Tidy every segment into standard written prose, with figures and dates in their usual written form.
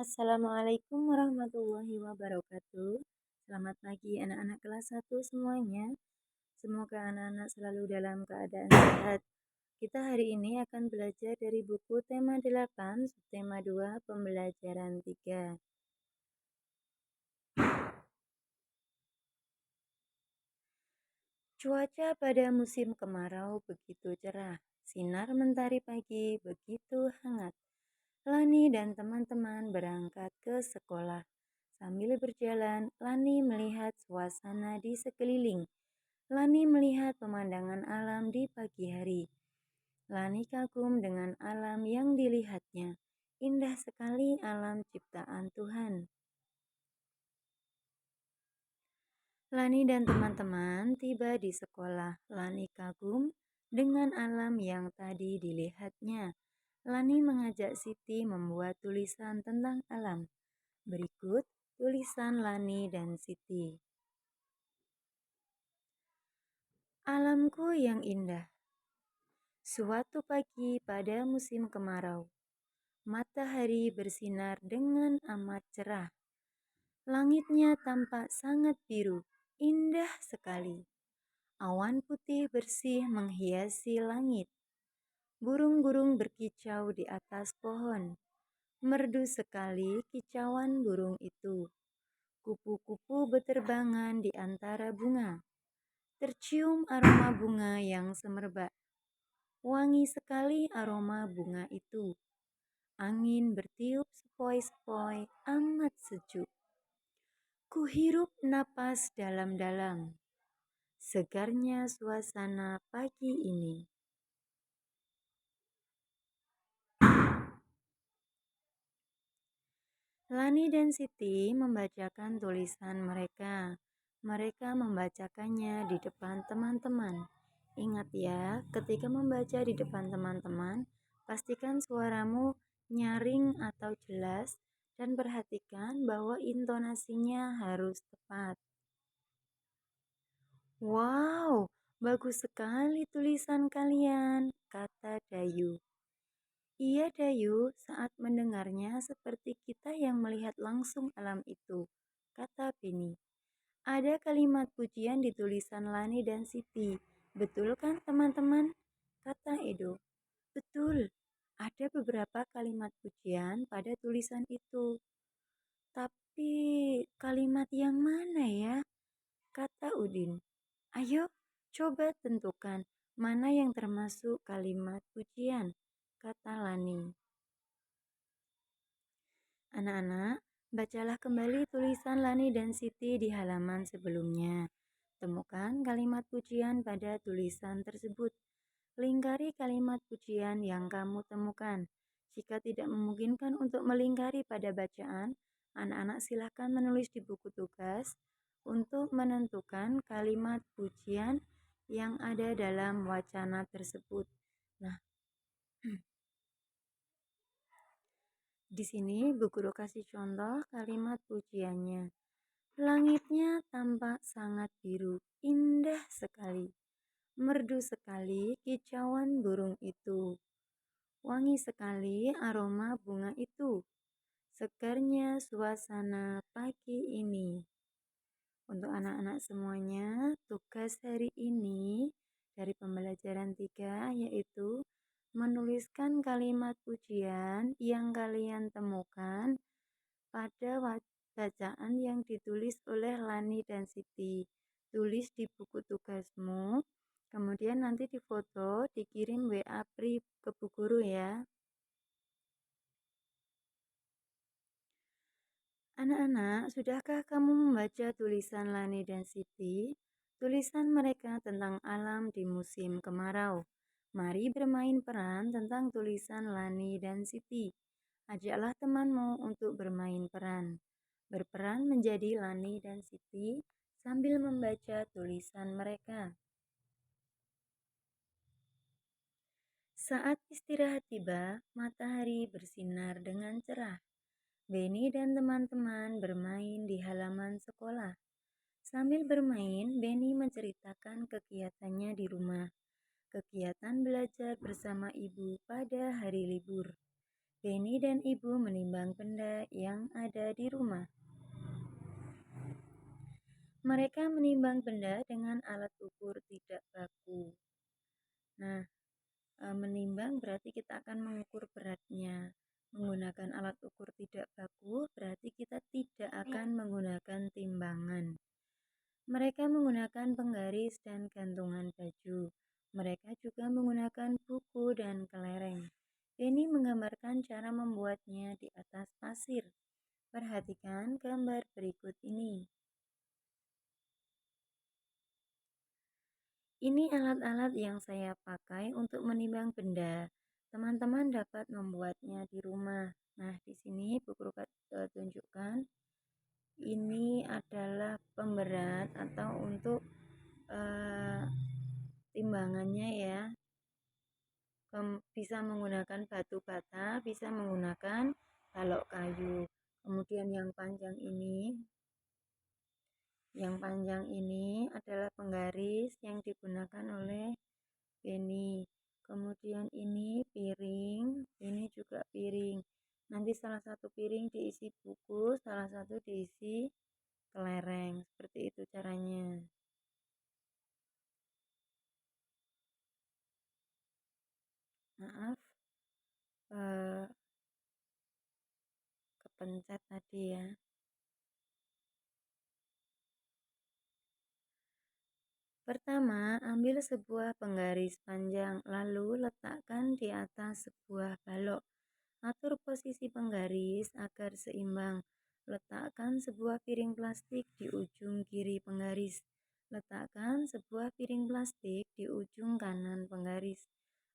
Assalamualaikum warahmatullahi wabarakatuh. Selamat pagi anak-anak kelas 1 semuanya. Semoga anak-anak selalu dalam keadaan sehat. Kita hari ini akan belajar dari buku tema 8, tema 2, pembelajaran 3. Cuaca pada musim kemarau begitu cerah. Sinar mentari pagi begitu hangat. Lani dan teman-teman berangkat ke sekolah. Sambil berjalan, Lani melihat suasana di sekeliling. Lani melihat pemandangan alam di pagi hari. Lani kagum dengan alam yang dilihatnya. Indah sekali alam ciptaan Tuhan. Lani dan teman-teman tiba di sekolah. Lani kagum dengan alam yang tadi dilihatnya. Lani mengajak Siti membuat tulisan tentang alam. Berikut tulisan Lani dan Siti. Alamku yang indah. Suatu pagi pada musim kemarau, matahari bersinar dengan amat cerah. Langitnya tampak sangat biru, indah sekali. Awan putih bersih menghiasi langit. Burung-burung berkicau di atas pohon. Merdu sekali kicauan burung itu. Kupu-kupu beterbangan di antara bunga. Tercium aroma bunga yang semerbak. Wangi sekali aroma bunga itu. Angin bertiup sepoi-sepoi, amat sejuk. Kuhirup napas dalam-dalam. Segarnya suasana pagi ini. Lani dan Siti membacakan tulisan mereka. Mereka membacakannya di depan teman-teman. Ingat ya, ketika membaca di depan teman-teman, pastikan suaramu nyaring atau jelas dan perhatikan bahwa intonasinya harus tepat. Wow, bagus sekali tulisan kalian, kata Dayu. Iya Dayu, saat mendengarnya seperti kita yang melihat langsung alam itu, kata Beni. Ada kalimat pujian di tulisan Lani dan Siti. Betul kan teman-teman? Kata Edo. Betul, ada beberapa kalimat pujian pada tulisan itu. Tapi kalimat yang mana ya? Kata Udin. Ayo, coba tentukan mana yang termasuk kalimat pujian, kata Lani. Anak-anak, bacalah kembali tulisan Lani dan Siti di halaman sebelumnya. Temukan kalimat pujian pada tulisan tersebut. Lingkari kalimat pujian yang kamu temukan. Jika tidak memungkinkan untuk melingkari pada bacaan, anak-anak silakan menulis di buku tugas untuk menentukan kalimat pujian yang ada dalam wacana tersebut. Nah, di sini Bu Guru kasih contoh kalimat pujiannya. Langitnya tampak sangat biru, indah sekali. Merdu sekali kicauan burung itu. Wangi sekali aroma bunga itu. Segarnya suasana pagi ini. Untuk anak-anak semuanya, tugas hari ini dari pembelajaran 3 yaitu menuliskan kalimat pujian yang kalian temukan pada bacaan yang ditulis oleh Lani dan Siti. Tulis di buku tugasmu, kemudian nanti difoto, dikirim WA Pri ke Bu Guru ya. Anak-anak, sudahkah kamu membaca tulisan Lani dan Siti? Tulisan mereka tentang alam di musim kemarau. Mari bermain peran tentang tulisan Lani dan Siti. Ajaklah temanmu untuk bermain peran. Berperan menjadi Lani dan Siti sambil membaca tulisan mereka. Saat istirahat tiba, matahari bersinar dengan cerah. Beni dan teman-teman bermain di halaman sekolah. Sambil bermain, Beni menceritakan kegiatannya di rumah. Kegiatan belajar bersama ibu pada hari libur. Benny dan Ibu menimbang benda yang ada di rumah. Mereka menimbang benda dengan alat ukur tidak baku. Nah, menimbang berarti kita akan mengukur beratnya. Menggunakan alat ukur tidak baku berarti kita tidak akan menggunakan timbangan. Mereka menggunakan penggaris dan gantungan baju. Mereka juga menggunakan buku dan kelereng. Ini menggambarkan cara membuatnya di atas pasir. Perhatikan gambar berikut ini. Ini alat-alat yang saya pakai untuk menimbang benda. Teman-teman dapat membuatnya di rumah. Nah, di sini Bu Guru tunjukkan. Ini adalah pemberat atau untuk timbangannya ya. Bisa menggunakan batu bata, bisa menggunakan balok kayu. Kemudian yang panjang ini adalah penggaris yang digunakan oleh Benny. Kemudian ini piring, ini juga piring. Nanti salah satu piring diisi buku, salah satu diisi kelereng. Seperti itu caranya. Maaf, kepencet tadi ya. Pertama, ambil sebuah penggaris panjang, lalu letakkan di atas sebuah balok. Atur posisi penggaris agar seimbang. Letakkan sebuah piring plastik di ujung kiri penggaris. Letakkan sebuah piring plastik di ujung kanan penggaris.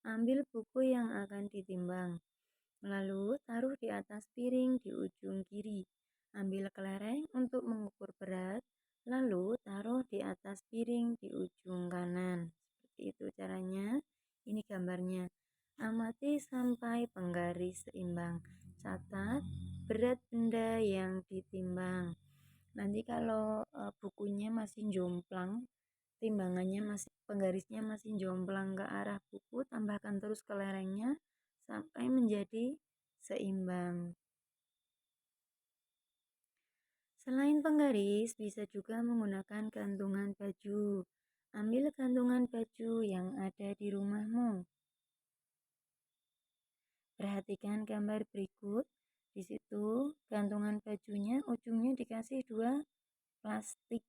Ambil buku yang akan ditimbang. Lalu taruh di atas piring di ujung kiri. Ambil kelereng untuk mengukur berat. Lalu taruh di atas piring di ujung kanan. Seperti itu caranya. Ini gambarnya. Amati sampai penggaris seimbang. Catat berat benda yang ditimbang. Nanti kalau bukunya masih jomplang, penggarisnya masih jomplang ke arah buku, tambahkan terus kelerengnya sampai menjadi seimbang. Selain penggaris, bisa juga menggunakan gantungan baju. Ambil gantungan baju yang ada di rumahmu. Perhatikan gambar berikut. Di situ gantungan bajunya ujungnya dikasih 2 plastik.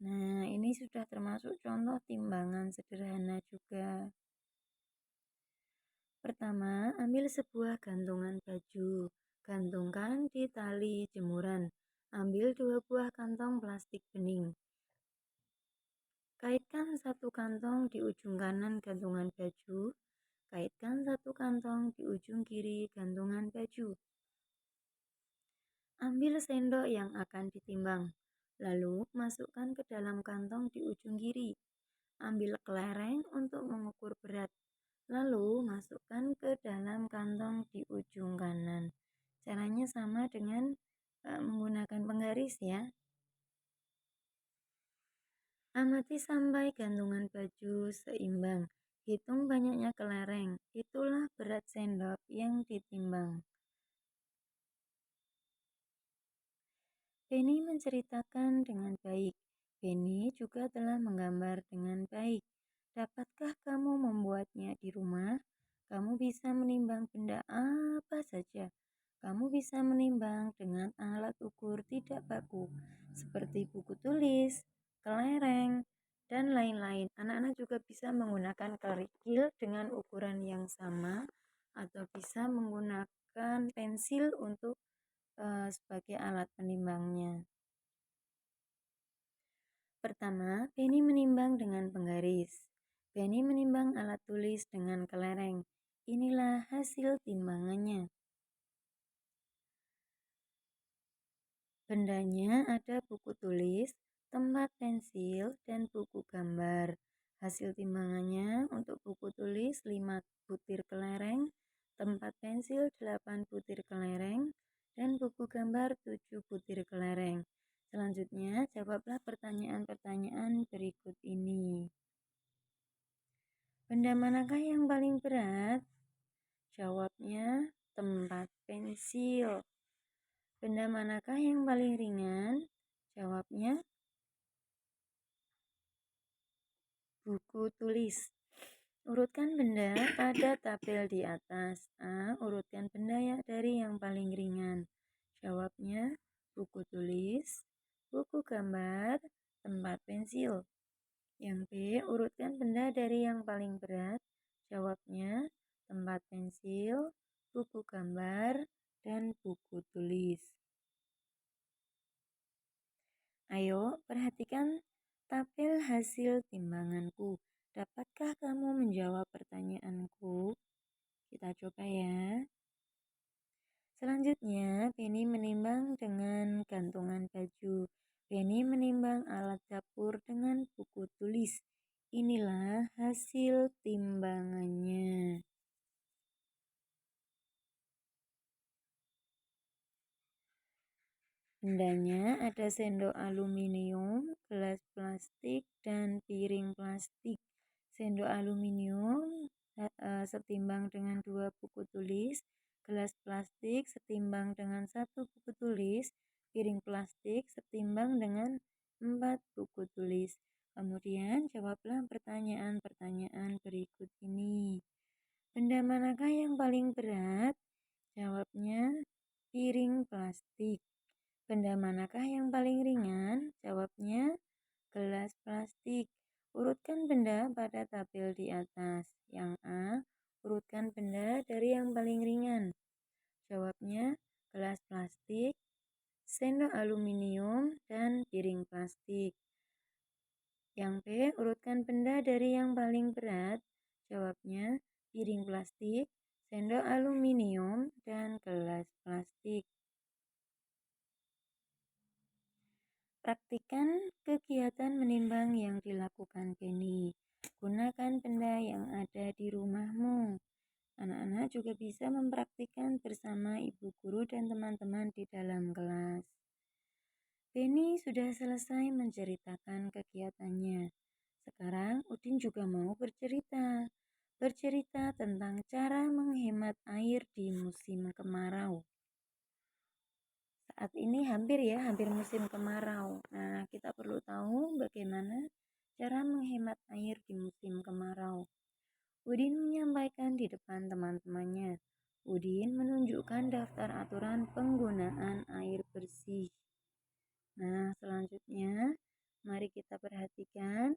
Nah, ini sudah termasuk contoh timbangan sederhana juga. Pertama, ambil sebuah gantungan baju. Gantungkan di tali jemuran. Ambil 2 buah kantong plastik bening. Kaitkan satu kantong di ujung kanan gantungan baju. Kaitkan satu kantong di ujung kiri gantungan baju. Ambil sendok yang akan ditimbang, lalu masukkan ke dalam kantong di ujung kiri. Ambil kelereng untuk mengukur berat, lalu masukkan ke dalam kantong di ujung kanan. Caranya sama dengan menggunakan penggaris ya. Amati sampai gantungan baju seimbang. Hitung banyaknya kelereng, itulah berat sendok yang ditimbang. Benny menceritakan dengan baik. Benny juga telah menggambar dengan baik. Dapatkah kamu membuatnya di rumah? Kamu bisa menimbang benda apa saja. Kamu bisa menimbang dengan alat ukur tidak baku, seperti buku tulis, kelereng, dan lain-lain. Anak-anak juga bisa menggunakan kerikil dengan ukuran yang sama, atau bisa menggunakan pensil untuk sebagai alat penimbangnya. Pertama, Benny menimbang dengan penggaris. Benny menimbang alat tulis dengan kelereng. Inilah hasil timbangannya. Bendanya ada buku tulis, tempat pensil, dan buku gambar. Hasil timbangannya untuk buku tulis 5 butir kelereng, tempat pensil 8 butir kelereng, dan buku gambar 7 butir kelereng. Selanjutnya, jawablah pertanyaan-pertanyaan berikut ini. Benda manakah yang paling berat? Jawabnya tempat pensil. Benda manakah yang paling ringan? Jawabnya, buku tulis. Urutkan benda pada tabel di atas. A. Urutkan benda dari yang paling ringan. Jawabnya, buku tulis, buku gambar, tempat pensil. Yang B. Urutkan benda dari yang paling berat. Jawabnya, tempat pensil, buku gambar, dan buku tulis. Ayo, perhatikan tabel hasil timbanganku. Dapatkah kamu menjawab pertanyaanku? Kita coba ya. Selanjutnya, Penny menimbang dengan gantungan baju. Penny menimbang alat dapur dengan buku tulis. Inilah hasil timbangannya. Bendanya ada sendok aluminium, gelas plastik, dan piring plastik. Sendok aluminium setimbang dengan 2 buku tulis, gelas plastik setimbang dengan 1 buku tulis, piring plastik setimbang dengan 4 buku tulis. Kemudian jawablah pertanyaan-pertanyaan berikut ini. Benda manakah yang paling berat? Jawabnya piring plastik. Benda manakah yang paling ringan? Jawabnya, gelas plastik. Urutkan benda pada tabel di atas. Yang A, urutkan benda dari yang paling ringan. Jawabnya, gelas plastik, sendok aluminium, dan piring plastik. Yang B, urutkan benda dari yang paling berat. Jawabnya, piring plastik, sendok aluminium, dan gelas plastik. Praktikan kegiatan menimbang yang dilakukan Penny. Gunakan benda yang ada di rumahmu. Anak-anak juga bisa mempraktikkan bersama ibu guru dan teman-teman di dalam kelas. Penny sudah selesai menceritakan kegiatannya. Sekarang Udin juga mau bercerita. Bercerita tentang cara menghemat air di musim kemarau. Saat ini hampir musim kemarau. Nah, kita perlu tahu bagaimana cara menghemat air di musim kemarau. Udin menyampaikan di depan teman-temannya. Udin menunjukkan daftar aturan penggunaan air bersih. Nah, selanjutnya mari kita perhatikan.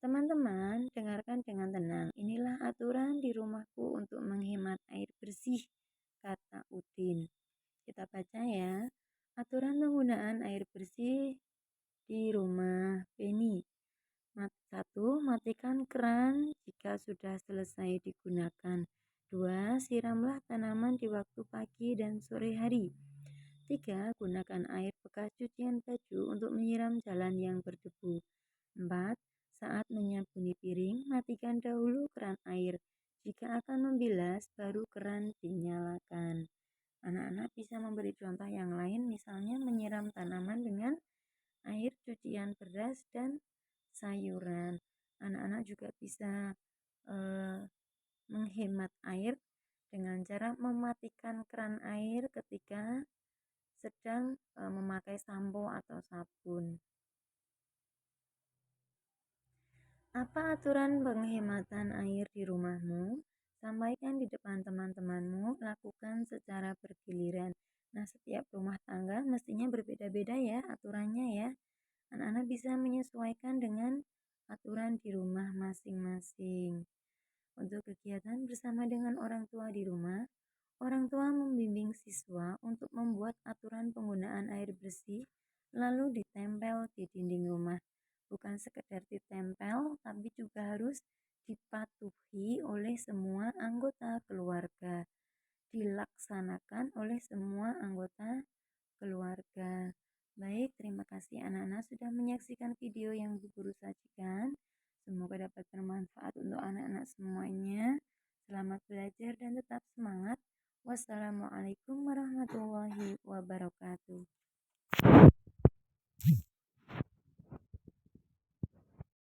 Teman-teman, dengarkan dengan tenang. Inilah aturan di rumahku untuk menghemat air bersih, kata Udin. Kita baca ya. Aturan penggunaan air bersih di rumah Penny. 1. Matikan keran jika sudah selesai digunakan. 2. Siramlah tanaman di waktu pagi dan sore hari. 3. Gunakan air bekas cucian baju untuk menyiram jalan yang berdebu. 4. Saat menyabuni piring, matikan dahulu keran air. Jika akan membilas, baru keran dinyalakan. Anak-anak bisa memberi contoh yang lain, misalnya menyiram tanaman dengan air cucian beras dan sayuran. Anak-anak juga bisa menghemat air dengan cara mematikan keran air ketika sedang memakai sampo atau sabun. Apa aturan penghematan air di rumahmu? Sampaikan di depan teman-temanmu, lakukan secara bergiliran. Nah, setiap rumah tangga mestinya berbeda-beda ya aturannya ya. Anak-anak bisa menyesuaikan dengan aturan di rumah masing-masing. Untuk kegiatan bersama dengan orang tua di rumah, orang tua membimbing siswa untuk membuat aturan penggunaan air bersih lalu ditempel di dinding rumah. Bukan sekedar ditempel, tapi juga harus dipatuhi oleh semua anggota keluarga. Dilaksanakan oleh semua anggota keluarga. Baik, terima kasih anak-anak sudah menyaksikan video yang Bu Guru sajikan. Semoga dapat bermanfaat untuk anak-anak semuanya. Selamat belajar dan tetap semangat. Wassalamualaikum warahmatullahi wabarakatuh.